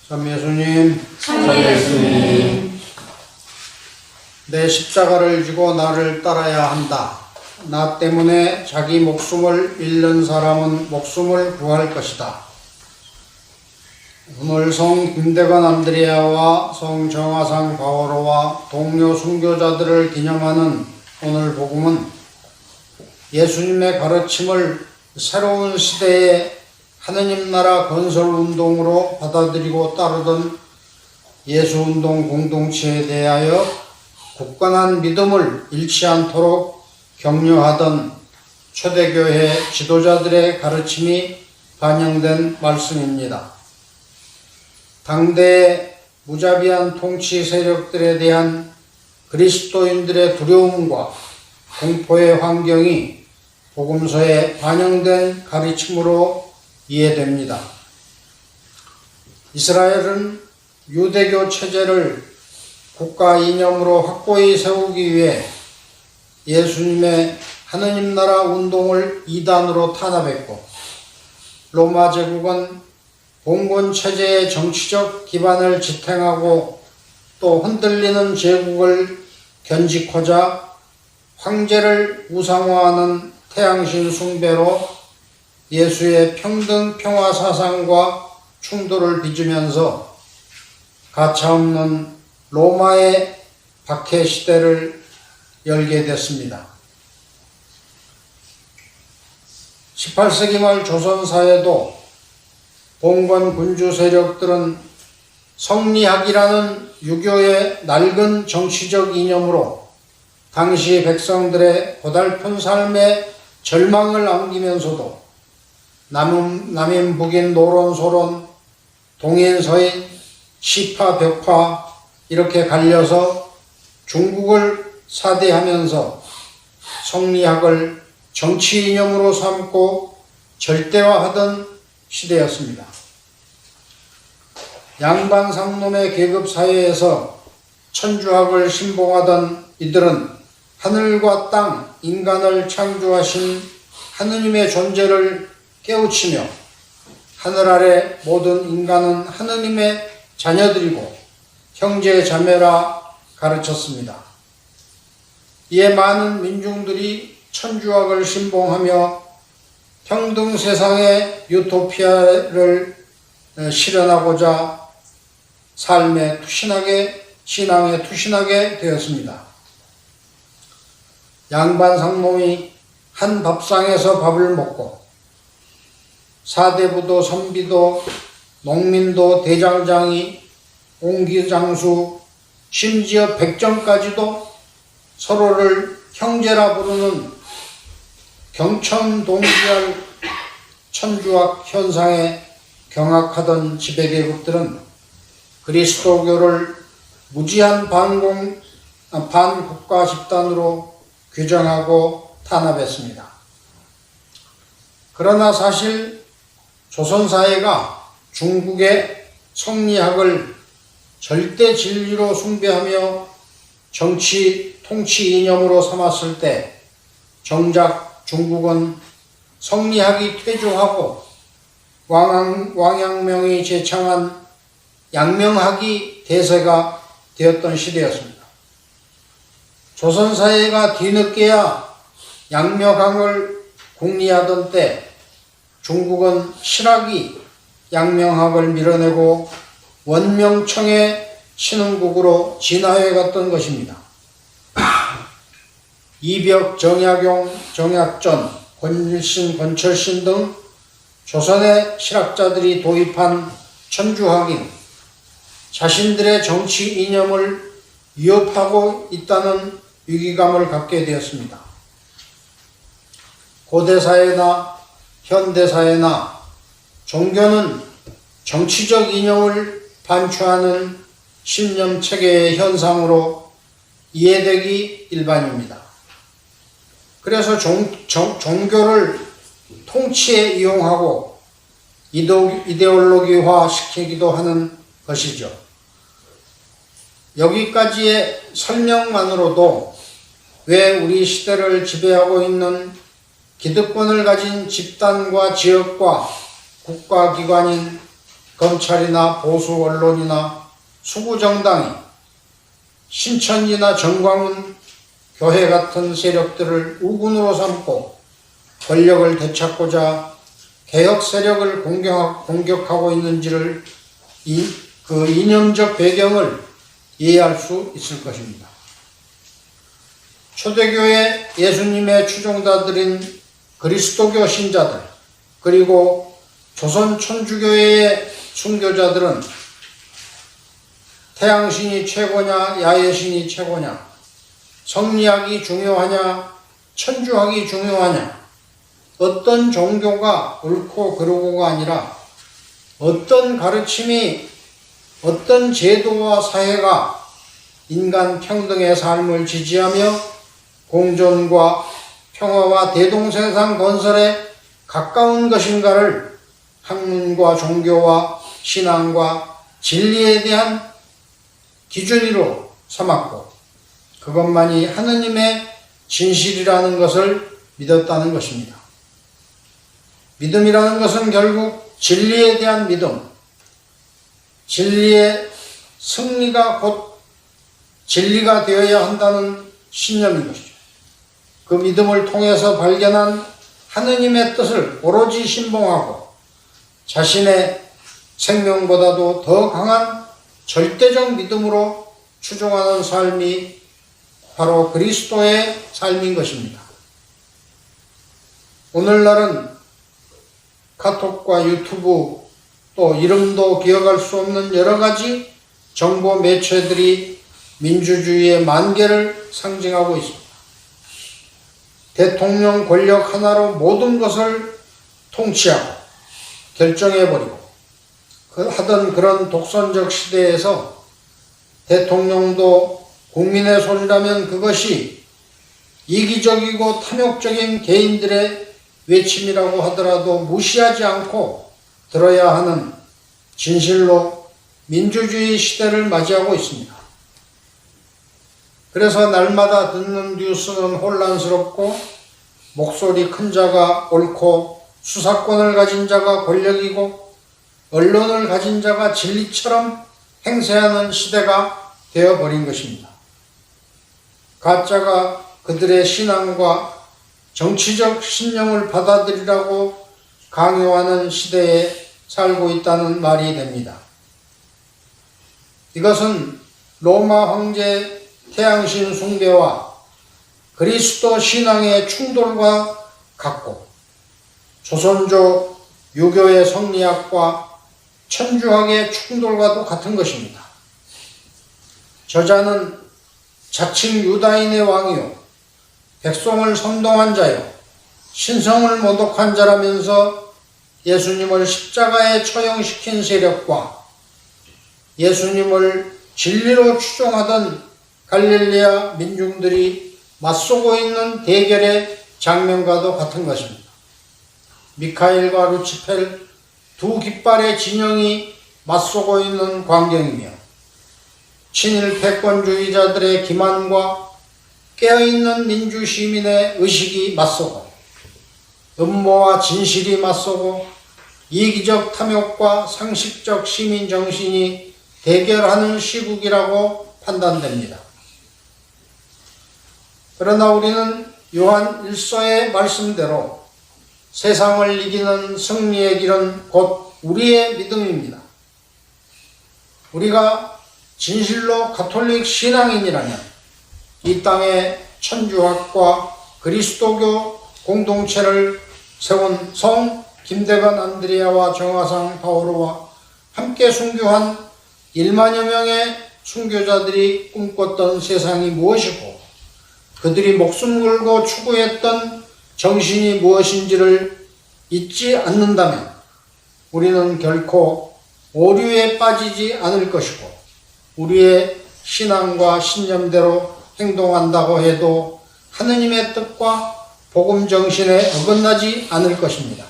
참 예수님, 참 예수님, 내 십자가를 지고 나를 따라야 한다. 나 때문에 자기 목숨을 잃는 사람은 목숨을 구할 것이다. 오늘 성 김대건 안드레아와 성 정화상 바오로와 동료 순교자들을 기념하는 오늘 복음은 예수님의 가르침을 새로운 시대의 하느님 나라 건설 운동으로 받아들이고 따르던 예수운동 공동체에 대하여 굳건한 믿음을 잃지 않도록 격려하던 초대교회 지도자들의 가르침이 반영된 말씀입니다. 당대의 무자비한 통치 세력들에 대한 그리스도인들의 두려움과 공포의 환경이 복음서에 반영된 가르침으로 이해됩니다. 이스라엘은 유대교 체제를 국가 이념으로 확고히 세우기 위해 예수님의 하느님 나라 운동을 이단으로 탄압했고, 로마 제국은 봉건 체제의 정치적 기반을 지탱하고 또 흔들리는 제국을 견직하자 황제를 우상화하는 태양신 숭배로 예수의 평등 평화 사상과 충돌을 빚으면서 가차없는 로마의 박해 시대를 열게 됐습니다. 18세기 말 조선 사회도 봉건 군주 세력들은 성리학이라는 유교의 낡은 정치적 이념으로 당시 백성들의 고달픈 삶에 절망을 안기면서도 남인 북인 노론소론 동인 서인 시파 벽파 이렇게 갈려서 중국을 사대하면서 성리학을 정치 이념으로 삼고 절대화하던 시대였습니다. 양반 상놈의 계급 사회에서 천주학을 신봉하던 이들은 하늘과 땅, 인간을 창조하신 하느님의 존재를 깨우치며 하늘 아래 모든 인간은 하느님의 자녀들이고 형제 자매라 가르쳤습니다. 이에 많은 민중들이 천주학을 신봉하며 평등 세상의 유토피아를 실현하고자 신앙에 투신하게 되었습니다. 양반 상놈이 한 밥상에서 밥을 먹고 사대부도 선비도 농민도 대장장이 옹기장수 심지어 백정까지도 서로를 형제라 부르는 경천동지할 천주학 현상에 경악하던 지배계급들은 그리스도교를 무지한 반국가 집단으로 규정하고 탄압했습니다. 그러나 사실 조선사회가 중국의 성리학을 절대 진리로 숭배하며 정치 통치 이념으로 삼았을 때 정작 중국은 성리학이 퇴조하고 왕양명이 제창한 양명학이 대세가 되었던 시대였습니다. 조선사회가 뒤늦게야 양명학을 궁리하던 때 중국은 실학이 양명학을 밀어내고 원명청의 신흥국으로 진화해 갔던 것입니다. 이벽, 정약용, 정약전, 권일신, 권철신 등 조선의 실학자들이 도입한 천주학이 자신들의 정치 이념을 위협하고 있다는 위기감을 갖게 되었습니다. 고대사회나 현대사회나 종교는 정치적 이념을 반추하는 신념체계의 현상으로 이해되기 일반입니다. 그래서 종교를 통치에 이용하고 이데올로기화 시키기도 하는 것이죠. 여기까지의 설명만으로도 왜 우리 시대를 지배하고 있는 기득권을 가진 집단과 지역과 국가기관인 검찰이나 보수 언론이나 수구 정당이 신천지나 정광훈 교회 같은 세력들을 우군으로 삼고 권력을 되찾고자 개혁 세력을 공격하고 있는지를 그 이념적 배경을 이해할 수 있을 것입니다. 초대교회 예수님의 추종자들인 그리스도교 신자들 그리고 조선 천주교회의 순교자들은 태양신이 최고냐 야외신이 최고냐 성리학이 중요하냐 천주학이 중요하냐 어떤 종교가 옳고 그르고가 아니라 어떤 가르침이 어떤 제도와 사회가 인간 평등의 삶을 지지하며 공존과 평화와 대동세상 건설에 가까운 것인가를 학문과 종교와 신앙과 진리에 대한 기준으로 삼았고 그것만이 하느님의 진실이라는 것을 믿었다는 것입니다. 믿음이라는 것은 결국 진리에 대한 믿음, 진리의 승리가 곧 진리가 되어야 한다는 신념인 것이죠. 그 믿음을 통해서 발견한 하느님의 뜻을 오로지 신봉하고 자신의 생명보다도 더 강한 절대적 믿음으로 추종하는 삶이 바로 그리스도의 삶인 것입니다. 오늘날은 카톡과 유튜브 또 이름도 기억할 수 없는 여러 가지 정보 매체들이 민주주의의 만개를 상징하고 있습니다. 대통령 권력 하나로 모든 것을 통치하고 결정해버리고 하던 그런 독선적 시대에서 대통령도 국민의 소리라면 그것이 이기적이고 탐욕적인 개인들의 외침이라고 하더라도 무시하지 않고 들어야 하는 진실로 민주주의 시대를 맞이하고 있습니다. 그래서 날마다 듣는 뉴스는 혼란스럽고 목소리 큰 자가 옳고 수사권을 가진 자가 권력이고 언론을 가진 자가 진리처럼 행세하는 시대가 되어버린 것입니다. 가짜가 그들의 신앙과 정치적 신념을 받아들이라고 강요하는 시대에 살고 있다는 말이 됩니다. 이것은 로마 황제 태양신 숭배와 그리스도 신앙의 충돌과 같고 조선조 유교의 성리학과 천주학의 충돌과도 같은 것입니다. 저자는 자칭 유다인의 왕이요 백성을 선동한 자요 신성을 모독한 자라면서 예수님을 십자가에 처형시킨 세력과 예수님을 진리로 추종하던 갈릴레아 민중들이 맞서고 있는 대결의 장면과도 같은 것입니다. 미카엘과 루치펠 두 깃발의 진영이 맞서고 있는 광경이며 친일 패권주의자들의 기만과 깨어있는 민주시민의 의식이 맞서고 음모와 진실이 맞서고 이기적 탐욕과 상식적 시민정신이 대결하는 시국이라고 판단됩니다. 그러나 우리는 요한 1서의 말씀대로 세상을 이기는 승리의 길은 곧 우리의 믿음입니다. 우리가 진실로 가톨릭 신앙인이라면 이 땅에 천주학과 그리스도교 공동체를 세운 성 김대건 안드레아와 정화상 바오로와 함께 순교한 1만여 명의 순교자들이 꿈꿨던 세상이 무엇이고 그들이 목숨 걸고 추구했던 정신이 무엇인지를 잊지 않는다면 우리는 결코 오류에 빠지지 않을 것이고 우리의 신앙과 신념대로 행동한다고 해도 하느님의 뜻과 복음 정신에 어긋나지 않을 것입니다.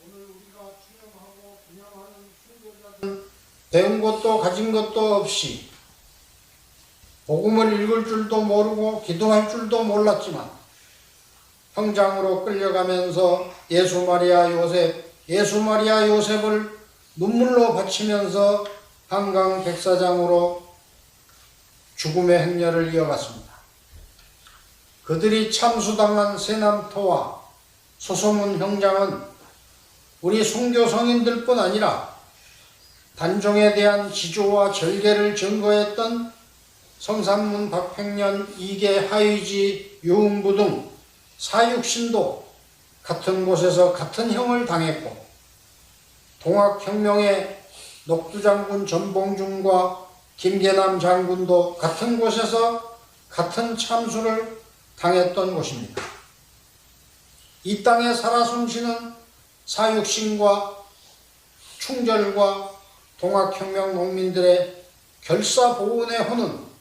오늘 우리가 추념하고 기념하는 순교자들은 배운 것도 가진 것도 없이 복음을 읽을 줄도 모르고 기도할 줄도 몰랐지만 형장으로 끌려가면서 예수, 마리아, 요셉, 예수 마리아 요셉을 눈물로 바치면서 한강 백사장으로 죽음의 행렬을 이어갔습니다. 그들이 참수당한 세남토와 소소문 형장은 우리 순교 성인들뿐 아니라 단종에 대한 지조와 절개를 증거했던 성산문 박팽년 이계 하의지 유흥부 등 사육신도 같은 곳에서 같은 형을 당했고, 동학혁명의 녹두장군 전봉준과 김계남 장군도 같은 곳에서 같은 참수를 당했던 곳입니다. 이 땅에 살아 숨쉬는 사육신과 충절과 동학혁명 농민들의 결사보훈의 혼은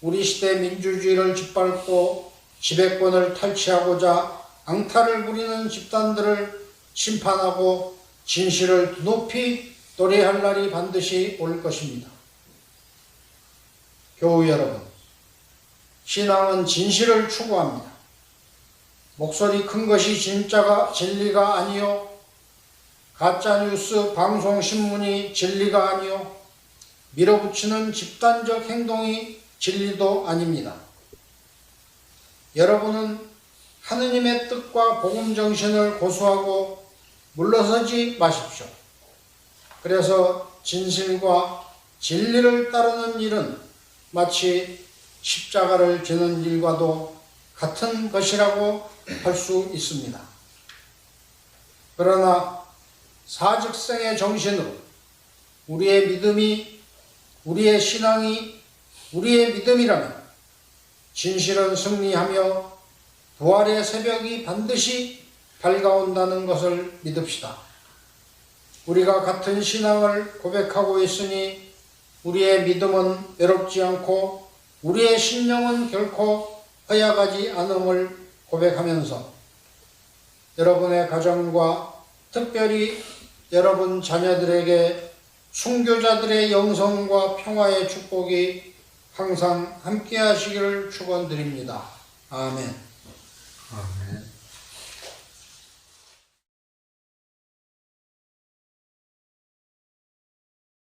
우리 시대 민주주의를 짓밟고 지배권을 탈취하고자 앙탈을 부리는 집단들을 심판하고 진실을 높이 노래할 날이 반드시 올 것입니다. 교우 여러분, 신앙은 진실을 추구합니다. 목소리 큰 것이 진리가 아니요, 가짜뉴스 방송신문이 진리가 아니요, 밀어붙이는 집단적 행동이 진리도 아닙니다. 여러분은 하느님의 뜻과 복음 정신을 고수하고 물러서지 마십시오. 그래서 진실과 진리를 따르는 일은 마치 십자가를 지는 일과도 같은 것이라고 할 수 있습니다. 그러나 사직생의 정신으로 우리의 믿음이, 우리의 신앙이 우리의 믿음이라면 진실은 승리하며 부활의 새벽이 반드시 밝아온다는 것을 믿읍시다. 우리가 같은 신앙을 고백하고 있으니 우리의 믿음은 외롭지 않고 우리의 신령은 결코 허약하지 않음을 고백하면서 여러분의 가정과 특별히 여러분 자녀들에게 순교자들의 영성과 평화의 축복이 항상 함께 하시기를 축원드립니다. 아멘. 아멘.